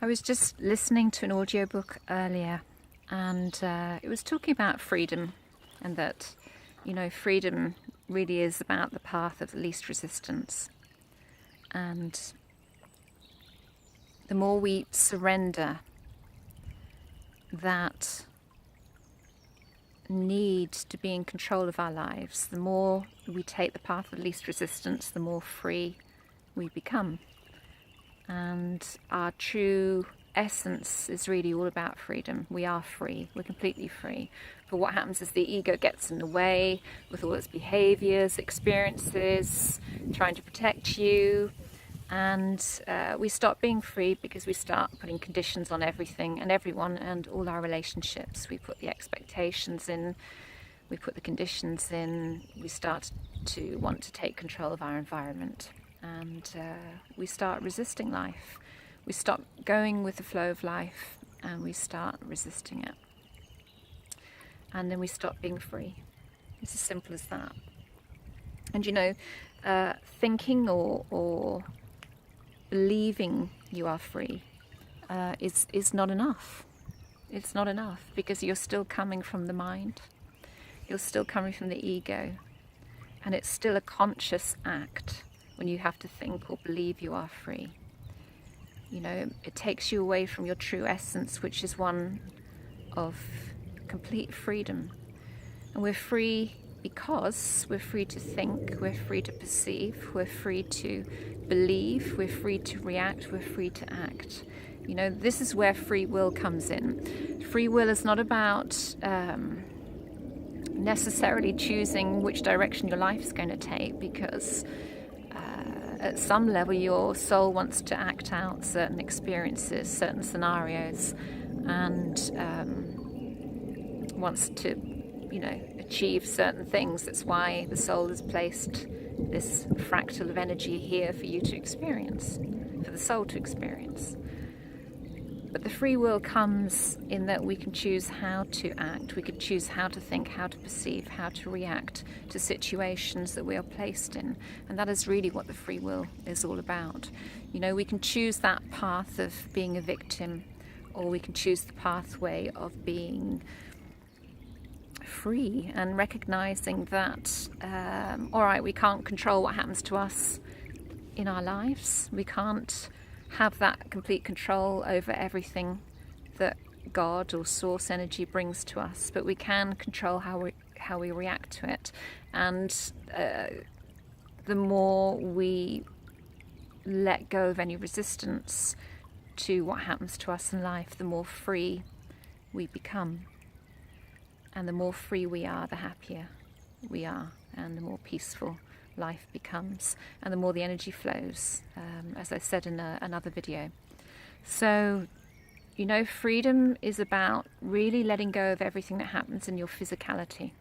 I was just listening to an audiobook earlier, and it was talking about freedom, and that, freedom really is about the path of the least resistance. And the more we surrender that need to be in control of our lives, the more we take the path of least resistance, the more free we become. And our true essence is really all about freedom. We are free. We're completely free. But what happens is the ego gets in the way with all its behaviors, experiences, trying to protect you. And we stop being free because we start putting conditions on everything and everyone and all our relationships. We put the expectations in, we put the conditions in, we start to want to take control of our environment. And we start resisting life. We stop going with the flow of life and we start resisting it. And then we stop being free. It's as simple as that. And thinking or believing you are free is not enough. It's not enough because you're still coming from the mind. You're still coming from the ego. And it's still a conscious act when you have to think or believe you are free. It takes you away from your true essence, which is one of complete freedom. And we're free because we're free to think, we're free to perceive, we're free to believe, we're free to react, we're free to act. This is where free will comes in. Free will is not about necessarily choosing which direction your life is going to take, because at some level your soul wants to act out certain experiences, certain scenarios, and wants to achieve certain things. That's why the soul has placed this fractal of energy here for you to experience, for the soul to experience. But the free will comes in that we can choose how to act, we can choose how to think, how to perceive, how to react to situations that we are placed in. And that is really what the free will is all about. We can choose that path of being a victim, or we can choose the pathway of being free and recognizing that, all right, we can't control what happens to us in our lives. We can't have that complete control over everything that God or source energy brings to us, but we can control how we react to it. And the more we let go of any resistance to what happens to us in life, the more free we become. And the more free we are, the happier we are, and the more peaceful life becomes, and the more the energy flows, as I said in another video. So, freedom is about really letting go of everything that happens in your physicality.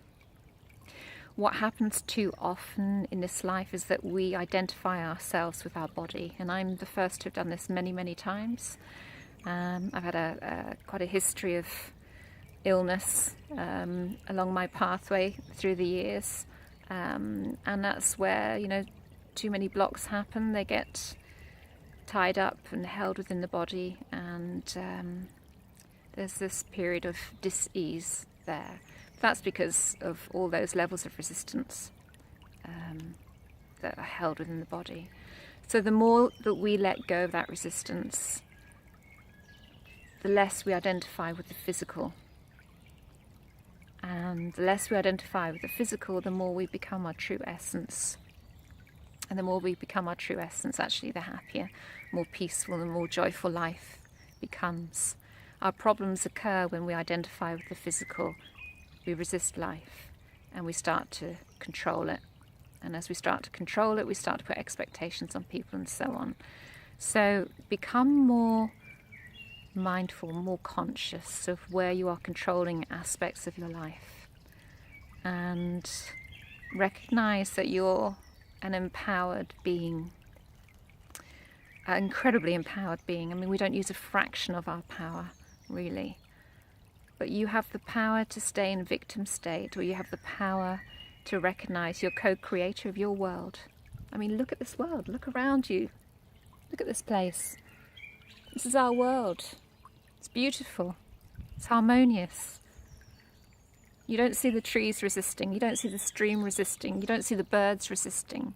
What happens too often in this life is that we identify ourselves with our body, and I'm the first to have done this many, many times. I've had quite a history of illness along my pathway through the years. And that's where, too many blocks happen. They get tied up and held within the body, and there's this period of dis-ease there. That's because of all those levels of resistance that are held within the body. So the more that we let go of that resistance, the less we identify with the physical. And the less we identify with the physical, the more we become our true essence. And the more we become our true essence, actually, the happier, more peaceful and more joyful life becomes. Our problems occur when we identify with the physical. We resist life and we start to control it. And as we start to control it, we start to put expectations on people and so on. So become more mindful, more conscious of where you are controlling aspects of your life, and recognize that you're an empowered being, an incredibly empowered being. I mean, we don't use a fraction of our power, really, but you have the power to stay in victim state, or you have the power to recognize you're co-creator of your world. I mean, look at this world, look around you, look at this place. This is our world. It's beautiful. It's harmonious. You don't see the trees resisting. You don't see the stream resisting. You don't see the birds resisting.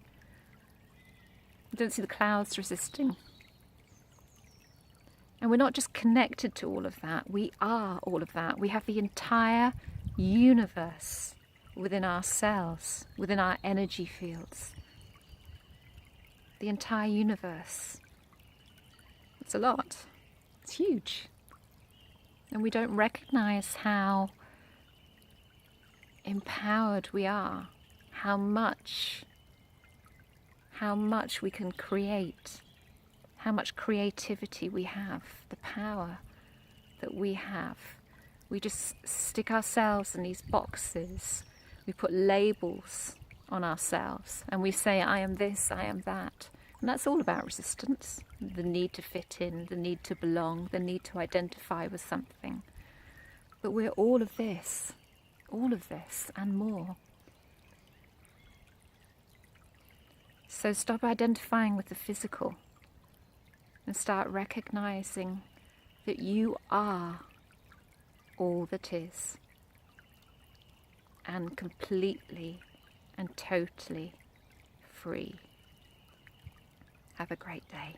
You don't see the clouds resisting. And we're not just connected to all of that. We are all of that. We have the entire universe within ourselves, within our energy fields. The entire universe. It's a lot. It's huge. And we don't recognize how empowered we are, how much we can create, how much creativity we have, the power that we have. We just stick ourselves in these boxes. We put labels on ourselves and we say, I am this, I am that. And that's all about resistance, the need to fit in, the need to belong, the need to identify with something. But we're all of this and more. So stop identifying with the physical and start recognizing that you are all that is, and completely and totally free. Have a great day.